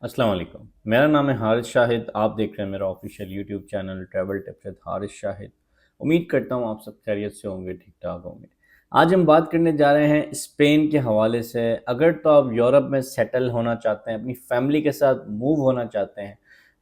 अस्सलाम वालेकुम। मेरा नाम है हारिस शाहिद। आप देख रहे हैं मेरा official YouTube channel travel tips with Haris Shahid. उम्मीद करता हूँ आप सब खैरियत से होंगे, ठीक ठाक होंगे। आज हम बात करने जा रहे हैं स्पेन के हवाले से। अगर तो आप यूरोप में सेटल होना चाहते हैं, अपनी फैमिली के साथ मूव होना चाहते हैं,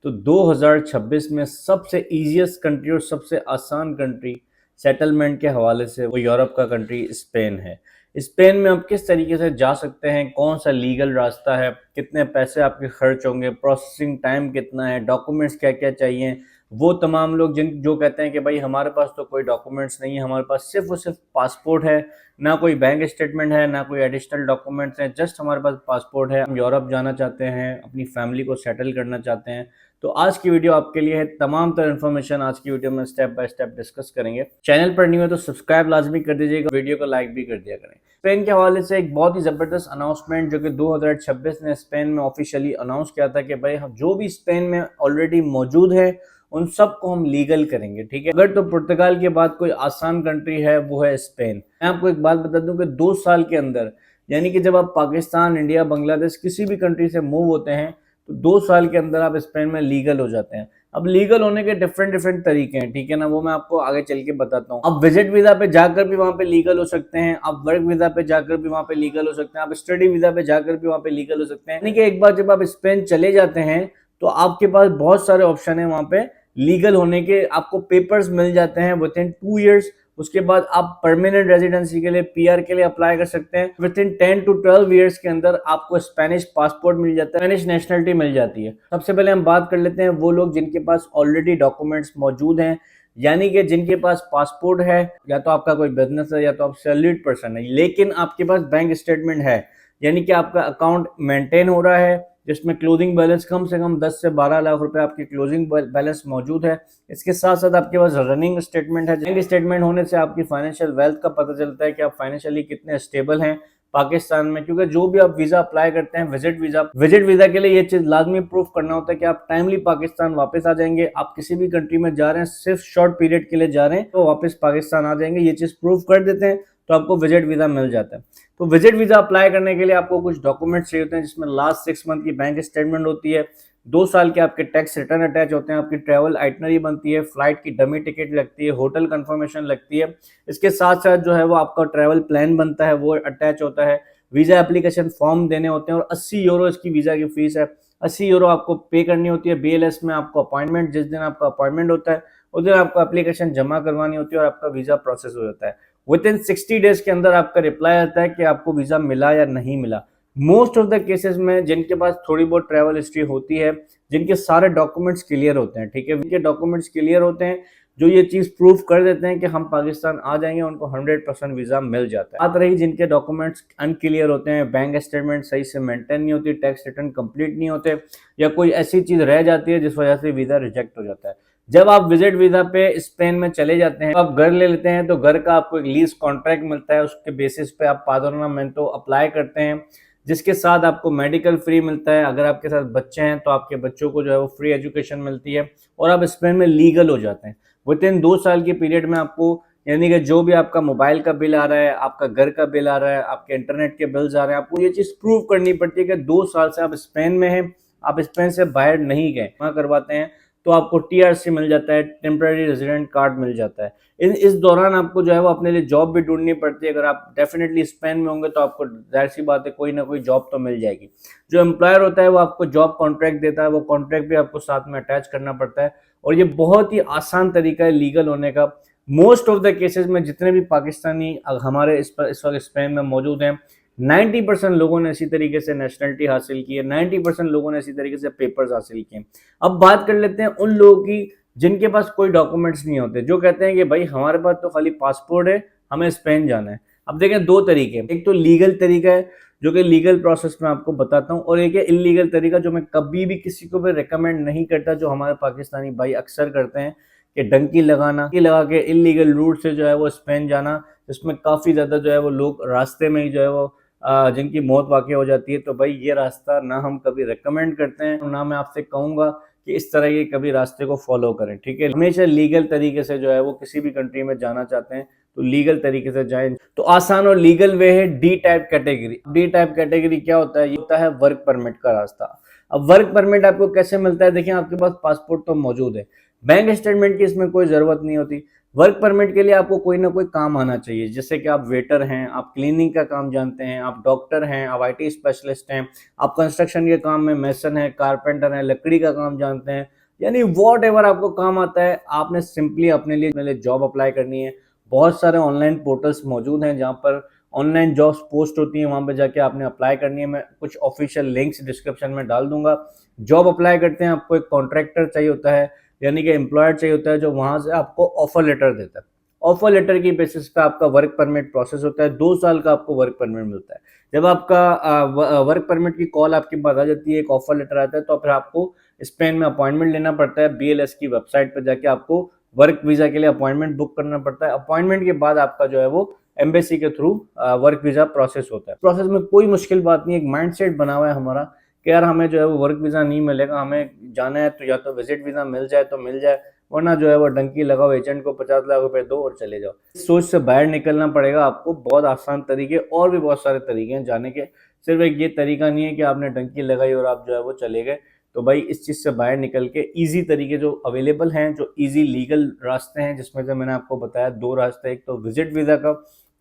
तो 2026 में सबसे ईजीएस्ट कंट्री और सबसे आसान कंट्री सेटलमेंट के हवाले से वो यूरोप का कंट्री स्पेन है। स्पेन में आप किस तरीके से जा सकते हैं, कौन सा लीगल रास्ता है, कितने पैसे आपके खर्च होंगे, प्रोसेसिंग टाइम कितना है, डॉक्यूमेंट्स क्या क्या चाहिए। वो तमाम लोग जिन जो कहते हैं कि भाई हमारे पास तो कोई डॉक्यूमेंट्स नहीं है, हमारे पास सिर्फ और सिर्फ पासपोर्ट है, ना कोई बैंक स्टेटमेंट है, ना कोई एडिशनल डॉक्यूमेंट्स हैं, जस्ट हमारे पास पासपोर्ट है, हम यूरोप जाना चाहते हैं, अपनी फैमिली को सेटल करना चाहते हैं, तो आज की वीडियो आपके लिए है। तमाम तरह इन्फॉर्मेशन आज की वीडियो में स्टेप बाय स्टेप डिस्कस करेंगे। चैनल पर न्यू है तो सब्सक्राइब लाजमी कर दीजिएगा, वीडियो को लाइक भी कर दिया करें। स्पेन के हवाले से एक बहुत ही जबरदस्त अनाउंसमेंट जो कि 2026 ने स्पेन में ऑफिशियली अनाउंस किया था कि भाई हम जो भी स्पेन में ऑलरेडी मौजूद है उन सबको हम लीगल करेंगे, ठीक है। अगर तो पुर्तगाल के बाद कोई आसान कंट्री है वो है स्पेन। मैं आपको एक बात बता दूं कि 2 साल के अंदर, यानी कि जब आप पाकिस्तान, इंडिया, बांग्लादेश किसी भी कंट्री से मूव होते हैं तो 2 साल के अंदर आप स्पेन में लीगल हो जाते हैं। अब लीगल होने के डिफरेंट डिफरेंट तरीके हैं, ठीक है ना, वो मैं आपको आगे चल के बताता हूँ। आप विजिट वीजा पे जाकर भी वहां पे लीगल हो सकते हैं, आप वर्क वीजा पे जाकर भी वहां पे लीगल हो सकते हैं, आप स्टडी वीजा पे जाकर भी वहां पे लीगल हो सकते हैं। यानी कि एक बार जब आप स्पेन चले जाते हैं तो आपके पास बहुत सारे ऑप्शन है वहां पे लीगल होने के। आपको पेपर्स मिल जाते हैं विद इन 2 इयर्स। उसके बाद आप परमानेंट रेजिडेंसी के लिए, पीआर के लिए अप्लाई कर सकते हैं। विद इन 10 to 12 ईयर्स के अंदर आपको स्पेनिश पासपोर्ट मिल जाता है, स्पेनिश नेशनलिटी मिल जाती है। सबसे पहले हम बात कर लेते हैं वो लोग जिनके पास ऑलरेडी डॉक्यूमेंट्स मौजूद हैं, यानी कि जिनके पास पासपोर्ट है, या तो आपका कोई बिजनेस है या तो आप सैलरीड पर्सन है, लेकिन आपके पास बैंक स्टेटमेंट है, यानी कि आपका अकाउंट मेंटेन हो रहा है जिसमें क्लोजिंग बैलेंस कम से कम 10 से 12 लाख रुपए आपकी क्लोजिंग बैलेंस मौजूद है। इसके साथ साथ आपके पास रनिंग स्टेटमेंट है। रनिंग स्टेटमेंट होने से आपकी फाइनेंशियल वेल्थ का पता चलता है कि आप फाइनेंशियली कितने स्टेबल हैं पाकिस्तान में। क्योंकि जो भी आप वीजा अप्लाई करते हैं, विजिट वीजा के लिए ये चीज लाजमी प्रूफ करना होता है कि आप टाइमली पाकिस्तान वापस आ जाएंगे। आप किसी भी कंट्री में जा रहे हैं, सिर्फ शॉर्ट पीरियड के लिए जा रहे हैं, तो वापस पाकिस्तान आ जाएंगे, ये चीज प्रूफ कर देते हैं तो आपको विजिट वीजा मिल जाता है। तो विजिट वीजा अप्लाई करने के लिए आपको कुछ डॉक्यूमेंट्स चाहिए होते हैं, जिसमें लास्ट 6 मंथ की बैंक स्टेटमेंट होती है, 2 साल के आपके टैक्स रिटर्न अटैच होते हैं, आपकी ट्रैवल आइटनरी बनती है, फ्लाइट की डमी टिकट लगती है, होटल कंफर्मेशन लगती है। इसके साथ साथ जो है वो आपका ट्रैवल प्लान बनता है, वो अटैच होता है। वीजा एप्लीकेशन फॉर्म देने होते हैं और 80 यूरो इसकी वीजा की फीस है। 80 यूरो आपको पे करनी होती है। बीएलएस में आपको अपॉइंटमेंट, जिस दिन आपका अपॉइंटमेंट होता है उस दिन आपको एप्लीकेशन जमा करवानी होती है और आपका वीजा प्रोसेस हो जाता है। विद इन 60 डेज के अंदर आपका रिप्लाई आता है कि आपको वीजा मिला या नहीं मिला। मोस्ट ऑफ द केसेस में जिनके पास थोड़ी बहुत ट्रैवल हिस्ट्री होती है, जिनके सारे डॉक्यूमेंट्स क्लियर होते हैं, ठीक है, जिनके डॉक्यूमेंट्स क्लियर होते हैं, जो ये चीज प्रूफ कर देते हैं कि हम पाकिस्तान आ जाएंगे, उनको 100% वीजा मिल जाता है। बात रही जिनके डॉक्यूमेंट्स अनक्लियर होते हैं, बैंक स्टेटमेंट सही से मेंटेन नहीं होती, टैक्स रिटर्न कंप्लीट नहीं होते, या कोई ऐसी चीज रह जाती है जिस वजह से वीजा रिजेक्ट हो जाता है। जब आप विजिट वीजा पे स्पेन में चले जाते हैं, आप घर ले लेते हैं, तो घर का आपको एक लीज कॉन्ट्रैक्ट मिलता है, उसके बेसिस पे आप पादोनामेंटो अप्लाई करते हैं, जिसके साथ आपको मेडिकल फ्री मिलता है। अगर आपके साथ बच्चे हैं तो आपके बच्चों को जो है वो फ्री एजुकेशन मिलती है और आप स्पेन में लीगल हो जाते हैं। विद इन 2 साल के पीरियड में आपको, यानी कि जो भी आपका मोबाइल का बिल आ रहा है, आपका घर का बिल आ रहा है, आपके इंटरनेट के बिल्स आ रहे हैं, आपको ये चीज प्रूव करनी पड़ती है कि 2 साल से आप स्पेन में हैं, आप स्पेन से बाहर नहीं गए। वहां करवाते हैं तो आपको टीआरसी मिल जाता है, टेम्पररी रेजिडेंट कार्ड मिल जाता है। इस दौरान आपको जो है वो अपने लिए जॉब भी ढूंढनी पड़ती है। अगर आप डेफिनेटली स्पेन में होंगे तो आपको जाहिर सी बात है कोई ना कोई जॉब तो मिल जाएगी। जो एम्प्लॉयर होता है वो आपको जॉब कॉन्ट्रैक्ट देता है, वो कॉन्ट्रैक्ट भी आपको साथ में अटैच करना पड़ता है और ये बहुत ही आसान तरीका है लीगल होने का। मोस्ट ऑफ द केसेस में जितने भी पाकिस्तानी हमारे इस वक्त स्पेन में मौजूद हैं, 90% लोगों ने इसी तरीके से नेशनलिटी हासिल की है, 90% लोगों ने इसी तरीके से पेपर्स हासिल किए। अब बात कर लेते हैं उन लोगों की जिनके पास कोई डॉक्यूमेंट्स नहीं होते, जो कहते हैं कि भाई हमारे पास तो खाली पासपोर्ट है, हमें स्पेन जाना है। अब देखें, दो तरीके, एक तो लीगल तरीका है जो कि लीगल प्रोसेस में आपको बताता हूँ, और एक है इलीगल तरीका जो मैं कभी भी किसी को भी रिकमेंड नहीं करता, जो हमारे पाकिस्तानी भाई अक्सर करते हैं कि डंकी लगा के इलीगल रूट से जो है वो स्पेन जाना, जिसमें काफ़ी ज़्यादा जो है वो लोग रास्ते में ही जो है वो जिनकी मौत वाक़ई हो जाती है। तो भाई ये रास्ता ना हम कभी रिकमेंड करते हैं, ना मैं आपसे कहूँगा कि इस तरह के कभी रास्ते को फॉलो करें, ठीक है। हमेशा लीगल तरीके से जो है वो किसी भी कंट्री में जाना चाहते हैं तो लीगल तरीके से जाएं। तो आसान और लीगल वे है D type category. D type category क्या होता है? ये होता है वर्क परमिट का रास्ता। अब वर्क परमिट आपको कैसे मिलता है, देखिए आपके पास पासपोर्ट तो मौजूद है, बैंक स्टेटमेंट की इसमें कोई ज़रूरत नहीं होती। वर्क परमिट के लिए आपको कोई ना कोई काम आना चाहिए, जैसे कि आप वेटर हैं, आप क्लीनिंग का काम जानते हैं, आप डॉक्टर हैं, आप आईटी स्पेशलिस्ट हैं, आप कंस्ट्रक्शन के काम में मेसन है, कारपेंटर है, लकड़ी का काम जानते हैं, यानी वॉट एवर आपको काम आता है, आपने सिंपली अपने लिए जॉब अप्लाई करनी है। बहुत सारे ऑनलाइन पोर्टल्स मौजूद हैं जहाँ पर ऑनलाइन जॉब्स पोस्ट होती हैं, वहाँ पे जाके आपने अप्लाई करनी है। मैं कुछ ऑफिशियल लिंक्स डिस्क्रिप्शन में डाल दूंगा। जॉब अप्लाई करते हैं, आपको एक कॉन्ट्रैक्टर चाहिए होता है, यानी कि एम्प्लॉयर चाहिए होता है, जो वहाँ से आपको ऑफर लेटर देता है। ऑफर लेटर की बेसिस पे आपका वर्क परमिट प्रोसेस होता है, 2 साल का आपको वर्क परमिट मिलता है। जब आपका वर्क परमिट की कॉल आपके पास आ जाती है, एक ऑफर लेटर आता है, तो फिर आपको स्पेन में अपॉइंटमेंट लेना पड़ता है। बीएलएस की वेबसाइट पर जाके आपको वर्क वीजा के लिए अपॉइंटमेंट बुक करना पड़ता है। अपॉइंटमेंट के बाद आपका जो है वो एम्बेसी के थ्रू वर्क वीजा प्रोसेस होता है। प्रोसेस में कोई मुश्किल बात नहीं है, एक माइंडसेट बना हुआ है हमारा कि यार हमें जो है वो वर्क वीजा नहीं मिलेगा, हमें जाना है तो या तो विजिट वीजा मिल जाए तो मिल जाए, वरना जो है वो डंकी लगाओ, एजेंट को 50 लाख रुपए दो और चले जाओ। इस सोच से बाहर निकलना पड़ेगा आपको। बहुत आसान तरीके और भी बहुत सारे तरीके हैं जाने के, सिर्फ एक ये तरीका नहीं है कि आपने डंकी लगाई और आप जो है वो चले गए। तो भाई इस चीज़ से बाहर निकल के इजी तरीके जो अवेलेबल हैं, जो इजी लीगल रास्ते हैं, जिसमें से मैंने आपको बताया 2 रास्ते, एक तो विजिट वीज़ा का,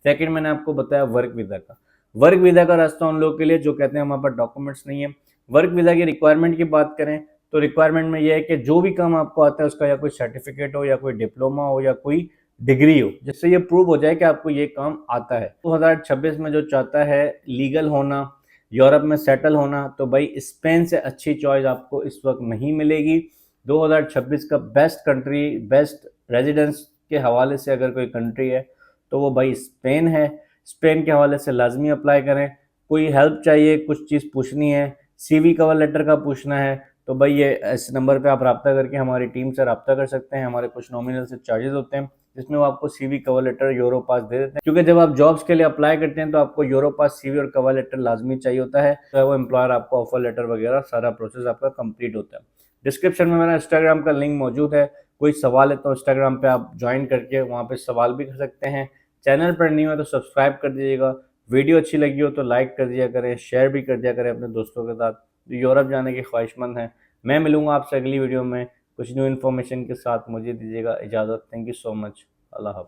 सेकंड मैंने आपको बताया वर्क वीज़ा का। वर्क वीज़ा का रास्ता उन लोगों के लिए जो कहते हैं हमारे पास डॉक्यूमेंट्स नहीं है। वर्क वीज़ा की रिक्वायरमेंट की बात करें तो रिक्वायरमेंट में यह है कि जो भी काम आपको आता है उसका या कोई सर्टिफिकेट हो, या कोई डिप्लोमा हो, या कोई डिग्री हो, जिससे ये प्रूव हो जाए कि आपको ये काम आता है। 2026 में जो चाहता है लीगल होना, यूरोप में सेटल होना, तो भाई स्पेन से अच्छी चॉइस आपको इस वक्त नहीं मिलेगी। 2026 का बेस्ट कंट्री, बेस्ट रेजिडेंस के हवाले से अगर कोई कंट्री है तो वो भाई स्पेन है। स्पेन के हवाले से लाजमी अप्लाई करें। कोई हेल्प चाहिए, कुछ चीज़ पूछनी है, सीवी कवर लेटर का पूछना है, तो भाई ये इस नंबर पे आप रब्ता करके हमारी टीम से रब्ता कर सकते हैं। हमारे कुछ नॉमिनल से चार्जेस होते हैं, जिसमें वो आपको सीवी कवर लेटर यूरो पास दे देते हैं, क्योंकि जब आप जॉब्स के लिए अप्लाई करते हैं तो आपको यूरो पास, सीवी और कवर लेटर लाजमी चाहिए होता है, तो वो एम्प्लॉयर आपको ऑफर लेटर वगैरह सारा प्रोसेस आपका कंप्लीट होता है। डिस्क्रिप्शन में मेरा इंस्टाग्राम का लिंक मौजूद है, कोई सवाल है तो इंस्टाग्राम पे आप ज्वाइन करके वहाँ पे सवाल भी कर सकते हैं। चैनल पर नहीं हो तो सब्सक्राइब कर दीजिएगा। वीडियो अच्छी लगी हो तो लाइक कर दिया करें, शेयर भी कर दिया करें अपने दोस्तों के साथ जो यूरोप जाने के ख्वाहिशमंद हैं। मैं मिलूंगा आपसे अगली वीडियो में कुछ न्यू इन्फॉर्मेशन के साथ। मुझे दीजिएगा इजाज़त। Thank you so much. अल्लाह हाफ़िज़।